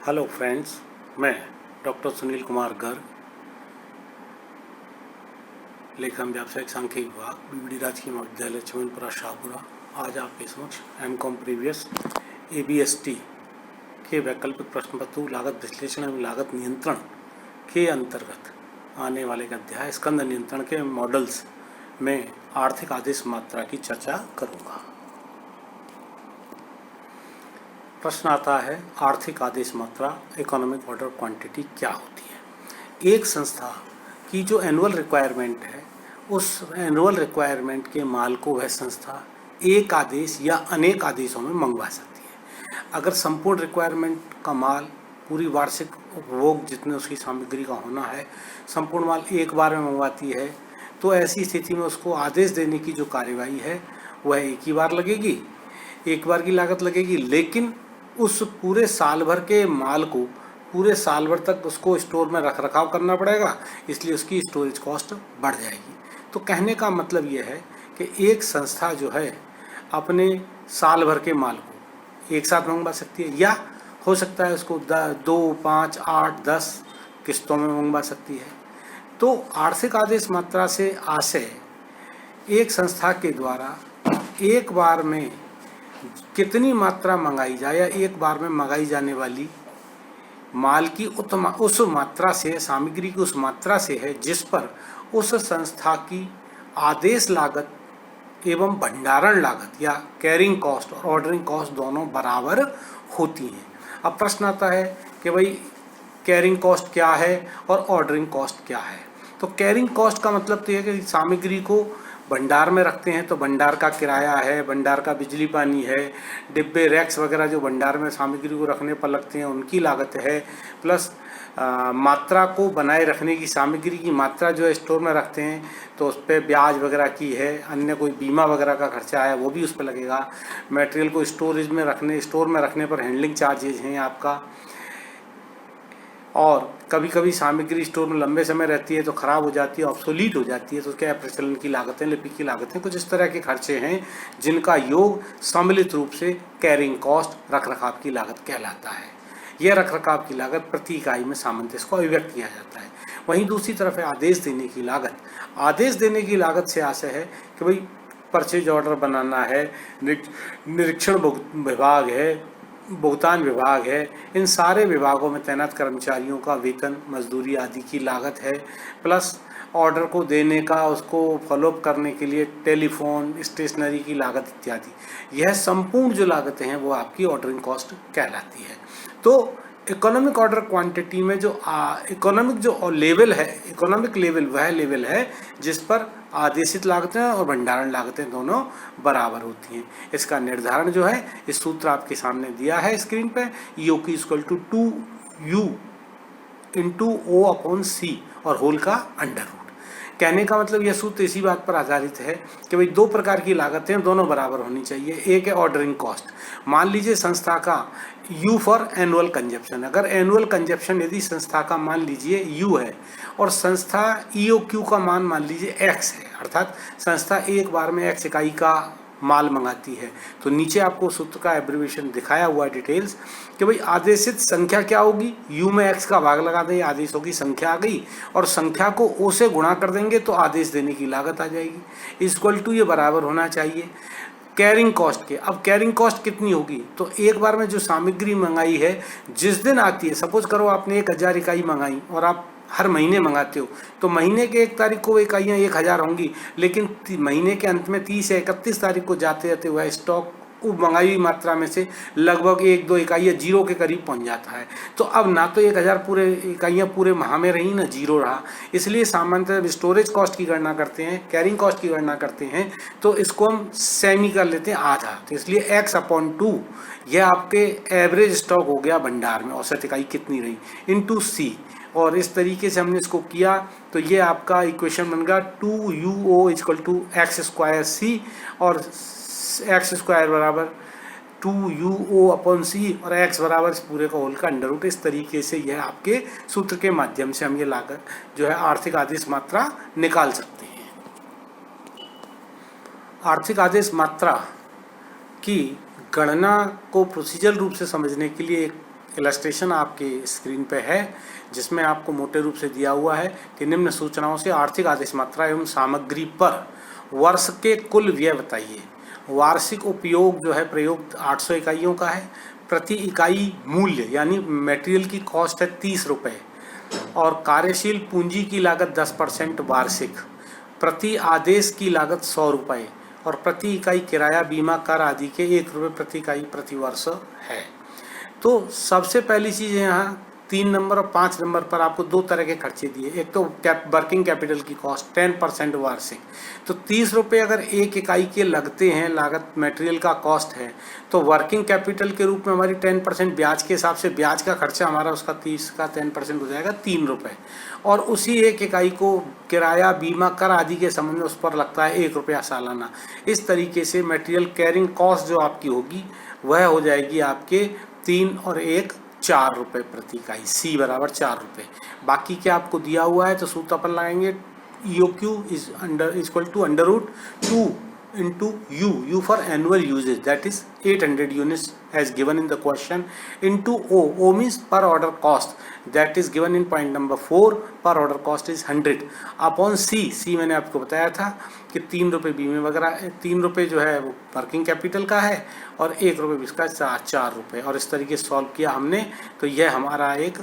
Hello friends, मैं doctor Sunil Kumar Garg, लेखन व्यावसायिक सांख्यिकी विभाग, बीबीडी राजकीय महाविद्यालय चमनपुरा शाहपुरा। आज आपके समक्ष एमकॉम प्रीवियस एबीएसटी के वैकल्पिक प्रश्न पत्र लागत विश्लेषण एवं लागत नियंत्रण के अंतर्गत आने वाले का अध्याय स्कंद नियंत्रण के मॉडल्स में आर्थिक आदेश मात्रा की चर्चा करूँगा। प्रश्न आता है, आर्थिक आदेश मात्रा इकोनॉमिक ऑर्डर क्वांटिटी क्या होती है। एक संस्था की जो एनुअल रिक्वायरमेंट है, उस एनुअल रिक्वायरमेंट के माल को वह संस्था एक आदेश या अनेक आदेशों में मंगवा सकती है। अगर संपूर्ण रिक्वायरमेंट का माल पूरी वार्षिक उपभोग जितने उसकी सामग्री का होना है, संपूर्ण माल एक बार में मंगवाती है, तो ऐसी स्थिति में उसको आदेश देने की जो कार्यवाही है वह एक ही बार लगेगी, एक बार की लागत लगेगी। लेकिन उस पूरे साल भर के माल को पूरे साल भर तक उसको स्टोर में रख रखाव करना पड़ेगा, इसलिए उसकी स्टोरेज कॉस्ट बढ़ जाएगी। तो कहने का मतलब ये है कि एक संस्था जो है अपने साल भर के माल को एक साथ मंगवा सकती है, या हो सकता है उसको 2, 5, 8, 10 किस्तों में मंगवा सकती है। तो आर्थिक आदेश मात्रा से आशय एक संस्था के द्वारा एक बार में कितनी मात्रा मंगाई जाए या एक बार में मंगाई जाने वाली माल की उस मात्रा से, सामग्री की उस मात्रा से है जिस पर उस संस्था की आदेश लागत एवं भंडारण लागत या कैरिंग कॉस्ट और ऑर्डरिंग कॉस्ट दोनों बराबर होती हैं। अब प्रश्न आता है कि भाई कैरिंग कॉस्ट क्या है और ऑर्डरिंग कॉस्ट क्या है। तो कैरिंग कॉस्ट का मतलब तो यह है कि सामग्री को भंडार में रखते हैं तो भंडार का किराया है, भंडार का बिजली पानी है, डिब्बे रैक्स वगैरह जो भंडार में सामग्री को रखने पर लगते हैं उनकी लागत है, प्लस मात्रा को बनाए रखने की, सामग्री की मात्रा जो है स्टोर में रखते हैं तो उस पर ब्याज वगैरह की है, अन्य कोई बीमा वगैरह का खर्चा है वो भी उस पर लगेगा। मटेरियल को स्टोर में रखने पर हैंडलिंग चार्जेज हैं आपका। और कभी कभी सामग्री स्टोर में लंबे समय रहती है तो ख़राब हो जाती है, ऑब्सोलीट हो जाती है, तो क्या प्रचलन की लागतें, लिपिक की लागतें, कुछ इस तरह के खर्चे हैं जिनका योग सम्मिलित रूप से कैरिंग कॉस्ट, रख रखाव की लागत कहलाता है। यह रख रखाव की लागत प्रति इकाई में सामंजस्य को अभिव्यक्त किया जाता है। वहीं दूसरी तरफ है आदेश देने की लागत। आदेश देने की लागत से आशय है कि भाई परचेज ऑर्डर बनाना है, निरीक्षण विभाग है, भुगतान विभाग है, इन सारे विभागों में तैनात कर्मचारियों का वेतन, मजदूरी आदि की लागत है, प्लस ऑर्डर को देने का, उसको फॉलोअप करने के लिए टेलीफोन, स्टेशनरी की लागत इत्यादि। यह संपूर्ण जो लागतें हैं वो आपकी ऑर्डरिंग कॉस्ट कहलाती है। तो इकोनॉमिक ऑर्डर क्वांटिटी में जो इकोनॉमिक जो लेवल है, इकोनॉमिक लेवल वह लेवल है जिस पर आदेशित लागतें और भंडारण लागतें दोनों बराबर होती हैं। इसका निर्धारण जो है, इस सूत्र आपके सामने दिया है स्क्रीन पे, EOQ = 2U × O/C और होल का अंडर रूट। कहने का मतलब यह सूत्र इसी बात पर आधारित है कि भाई दो प्रकार की लागतें दोनों बराबर होनी चाहिए। एक है ऑर्डरिंग कॉस्ट। मान लीजिए संस्था का U फॉर एनुअल कंजप्शन, अगर एनुअल कंजप्शन यदि संस्था का मान लीजिए U है और संस्था EOQ का मान लीजिए X है, अर्थात संस्था एक बार में X इकाई का माल मंगाती है, तो नीचे आपको सूत्र का एब्रिविएशन दिखाया हुआ डिटेल्स कि भाई आदेशित संख्या क्या होगी, U में X का भाग लगा दें, आदेशों की संख्या आ गई और संख्या को O से गुणा कर देंगे तो आदेश देने की लागत आ जाएगी। = ये बराबर होना चाहिए कैरिंग कॉस्ट के। अब कैरिंग कॉस्ट कितनी होगी, तो एक बार में जो सामग्री मंगाई है जिस दिन आती है, सपोज करो आपने 1000 इकाई मंगाई और आप हर महीने मंगाते हो, तो महीने के 1 तारीख को इकाइयाँ 1000 होंगी, लेकिन महीने के अंत में 30 या 31 तारीख को जाते जाते हुआ स्टॉक मंगाई हुई मात्रा में से लगभग 1-2 इकाइयाँ जीरो के करीब पहुंच जाता है। तो अब ना तो 1000 पूरे इकाइयाँ पूरे माह में रही, ना जीरो रहा। इसलिए सामान्यतः स्टोरेज कॉस्ट की गणना करते हैं, कैरिंग कॉस्ट की गणना करते हैं, तो इसको हम सेमी कर लेते हैं, आधा। तो इसलिए X/2 यह आपके एवरेज स्टॉक हो गया भंडार में, औसत इकाई कितनी रही, × C। और इस तरीके से हमने इसको किया तो ये आपका इक्वेशन बन गया 2UO = X² और X² = 2UO/C और X बराबर इस पूरे का होल का अंडर रूट। इस तरीके से यह आपके सूत्र के माध्यम से हम ये लागत जो है आर्थिक आदेश मात्रा निकाल सकते हैं। आर्थिक आदेश मात्रा की गणना को प्रोसीजर रूप से समझने के लिए एक इलस्ट्रेशन आपके स्क्रीन पे है, जिसमें आपको मोटे रूप से दिया हुआ है कि निम्न सूचनाओं से आर्थिक आदेश मात्रा एवं सामग्री पर वर्ष के कुल व्यय बताइए। वार्षिक उपयोग जो है प्रयोग 800 इकाइयों का है। प्रति इकाई मूल्य यानी मटेरियल की कॉस्ट है 30 रुपये और कार्यशील पूंजी की लागत 10% वार्षिक। प्रति आदेश की लागत 100 रुपये और प्रति इकाई किराया, बीमा, कर आदि के 1 रुपये प्रति इकाई प्रति वर्ष है। तो सबसे पहली चीज़ यहाँ 3 नंबर और 5 नंबर पर आपको 2 तरह के खर्चे दिए। एक तो वर्किंग कैपिटल की कॉस्ट 10% वार्षिक, तो 30 रुपये अगर 1 इकाई के लगते हैं, लागत मटेरियल का कॉस्ट है, तो वर्किंग कैपिटल के रूप में हमारी 10% ब्याज के हिसाब से ब्याज का खर्चा हमारा उसका 30 का 10% हो जाएगा 3 रुपये। और उसी 1 इकाई को किराया, बीमा, कर आदि के संबंध में उस पर लगता है 1 रुपया सालाना। इस तरीके से मटेरियल कैरिंग कॉस्ट जो आपकी होगी वह हो जाएगी आपके 3 और 1 4 रुपये प्रति इकाई, सी बराबर 4 रुपये। बाकी क्या आपको दिया हुआ है तो सूत्र अपन लगाएंगे EOQ is equal to √2 into U for annual usage, that is 800 units as given in the question, into O means per order cost, that is given in point number 4, per order cost is 100 upon C मैंने आपको बताया था कि 3 रुपये बीमे वगैरह, 3 रुपये जो है वो वर्किंग कैपिटल का है और 1 रुपये इसका 4 रुपये। और इस तरीके से सॉल्व किया हमने, तो यह हमारा एक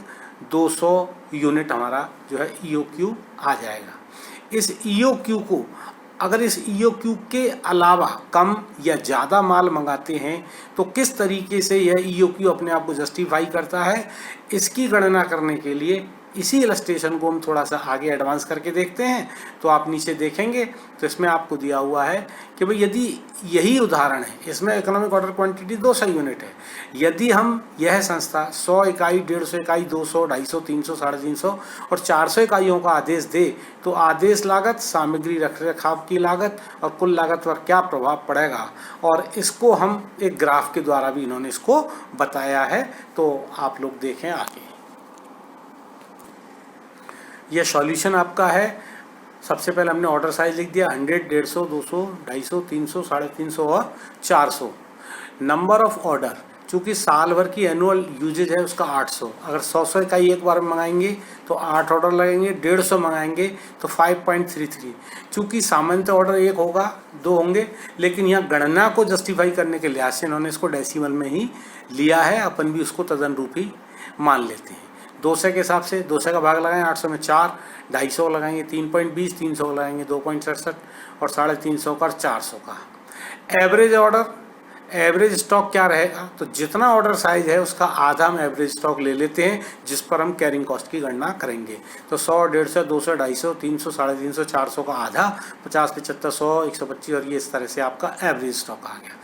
200 यूनिट हमारा जो है EOQ आ जाएगा। इस EOQ को अगर इस EOQ के अलावा कम या ज़्यादा माल मंगाते हैं तो किस तरीके से यह EOQ अपने आप को जस्टिफाई करता है, इसकी गणना करने के लिए इसी इलस्ट्रेशन को हम थोड़ा सा आगे एडवांस करके देखते हैं। तो आप नीचे देखेंगे तो इसमें आपको दिया हुआ है कि भाई यदि यही उदाहरण है, इसमें इकोनॉमिक ऑर्डर क्वांटिटी 200 यूनिट है, यदि हम यह संस्था 100 इकाई, 150 इकाई, 200, 250, 300, 350 और 400 इकाइयों का आदेश दे तो आदेश लागत, सामग्री रख रखाव की लागत और कुल लागत पर क्या प्रभाव पड़ेगा, और इसको हम एक ग्राफ के द्वारा भी इन्होंने इसको बताया है। तो आप लोग देखें आगे। यह सॉल्यूशन आपका है। सबसे पहले हमने ऑर्डर साइज लिख दिया 100, 150, 200, 250, 300, 350 और 400। नंबर ऑफ ऑर्डर, चूँकि साल भर की एनुअल यूजेज है उसका 800, अगर 100 इकाई एक बार मंगाएंगे तो 8 ऑर्डर लगेंगे, 150 मंगाएंगे तो 5.33। चूँकि सामान्यतः ऑर्डर 1 होगा, 2 होंगे, लेकिन यहाँ गणना को जस्टिफाई करने के लिहाज से इन्होंने इसको डेसिमल में ही लिया है, अपन भी उसको तदनुरूप ही मान लेते हैं। 200 के हिसाब से 200 का भाग लगाएं 800 में 4, 250 लगाएंगे 3.20, 300 लगाएंगे 2.67 और 350 का 400 का। एवरेज ऑर्डर, एवरेज स्टॉक क्या रहेगा, तो जितना ऑर्डर साइज है उसका आधा हम एवरेज स्टॉक ले लेते हैं, जिस पर हम कैरिंग कॉस्ट की गणना करेंगे। तो 100, 150, 200, 250, 300, 350, 400 का आधा, 50, 75, 100, 125 और ये इस तरह से आपका एवरेज स्टॉक आ गया।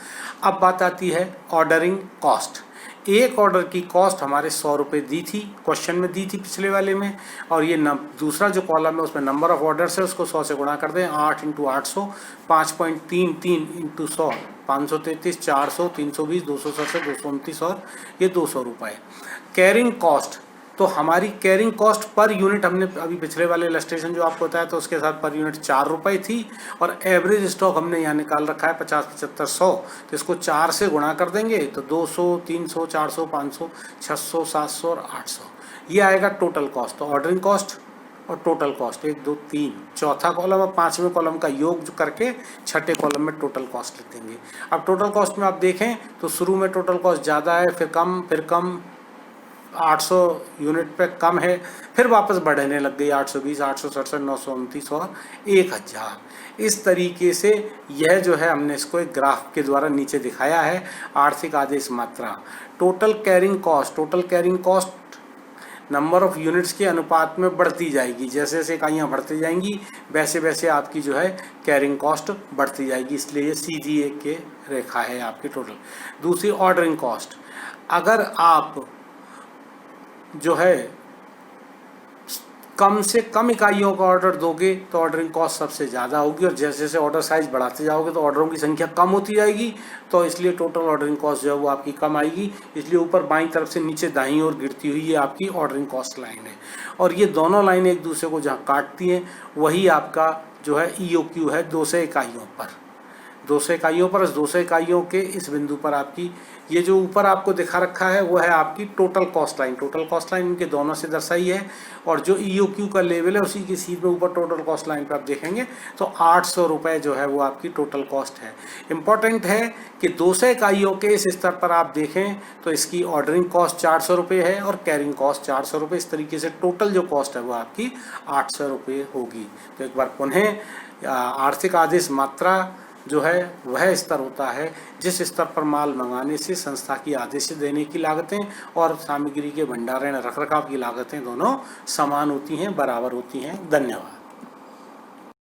अब बात आती है ऑर्डरिंग कॉस्ट। एक ऑर्डर की कॉस्ट हमारे 100 रुपये दी थी, क्वेश्चन में दी थी पिछले वाले में, और ये दूसरा जो कॉलम है उसमें नंबर ऑफ ऑर्डर्स है, उसको 100 से गुणा कर दें। 8 × 800, 5.33 × 100, 533, 400, 320, 267, 229 और ये 200 रुपये। कैरिंग कॉस्ट, तो हमारी कैरिंग कॉस्ट पर यूनिट हमने अभी पिछले वाले इलस्ट्रेशन जो आपको बताया तो उसके साथ पर यूनिट 4 रुपये थी, और एवरेज स्टॉक हमने यहाँ निकाल रखा है 50, 75, 100, तो इसको 4 से गुणा कर देंगे तो 200, 300, 400, 500, 600, 700 और 800, ये आएगा टोटल कॉस्ट। तो ऑर्डरिंग कॉस्ट और टोटल कॉस्ट 1, 2, 3, चौथा कॉलम और 5वें कॉलम का योग जो करके छठे कॉलम में टोटल कॉस्ट लिख देंगे। अब टोटल कॉस्ट में आप देखें तो शुरू में टोटल कॉस्ट ज़्यादा है, फिर कम 800 यूनिट पे कम है, फिर वापस बढ़ने लग गई 820, 867, 929 और 1000। इस तरीके से यह जो है हमने इसको एक ग्राफ के द्वारा नीचे दिखाया है। आर्थिक आदेश मात्रा, total carrying cost number of units के अनुपात में बढ़ती जाएगी। जैसे जैसे इकाइयाँ बढ़ती जाएंगी वैसे वैसे आपकी जो है कैरिंग कॉस्ट बढ़ती जाएगी, इसलिए ये सीधी एक के रेखा है आपकी टोटल। दूसरी ऑर्डरिंग कॉस्ट, अगर आप जो है कम से कम इकाइयों का ऑर्डर दोगे तो ऑर्डरिंग कॉस्ट सबसे ज़्यादा होगी, और जैसे जैसे ऑर्डर साइज बढ़ाते जाओगे तो ऑर्डरों की संख्या कम होती जाएगी, तो इसलिए टोटल ऑर्डरिंग कॉस्ट जो है वो आपकी कम आएगी। इसलिए ऊपर बाईं तरफ से नीचे दाईं ओर गिरती हुई ये आपकी ऑर्डरिंग कॉस्ट लाइन है, और ये दोनों लाइन एक दूसरे को जहाँ काटती हैं वही आपका जो है EOQ है 200 इकाइयों पर। 200 इकाइयों पर 200 इकाइयों के इस बिंदु पर आपकी ये जो ऊपर आपको दिखा रखा है वो है आपकी total cost line. Total cost line इनके दोनों से दर्शाई है और जो EOQ का लेवल है उसी की सीधे ऊपर टोटल कॉस्ट लाइन पर आप देखेंगे तो 800 रुपये जो है वो आपकी टोटल कॉस्ट है। इम्पॉर्टेंट है कि 200 इकाइयों के इस स्तर पर आप देखें तो इसकी ऑर्डरिंग कॉस्ट 400 रुपये है और कैरिंग कॉस्ट 400 रुपये। इस तरीके से टोटल जो कॉस्ट है वो आपकी 800 रुपये होगी। तो एक बार पुनः आर्थिक आदेश मात्रा जो है वह स्तर होता है जिस स्तर पर माल मंगाने से संस्था की आदेश देने की लागतें और सामग्री के भंडारण रखरखाव की लागतें दोनों समान होती हैं, बराबर होती हैं। धन्यवाद।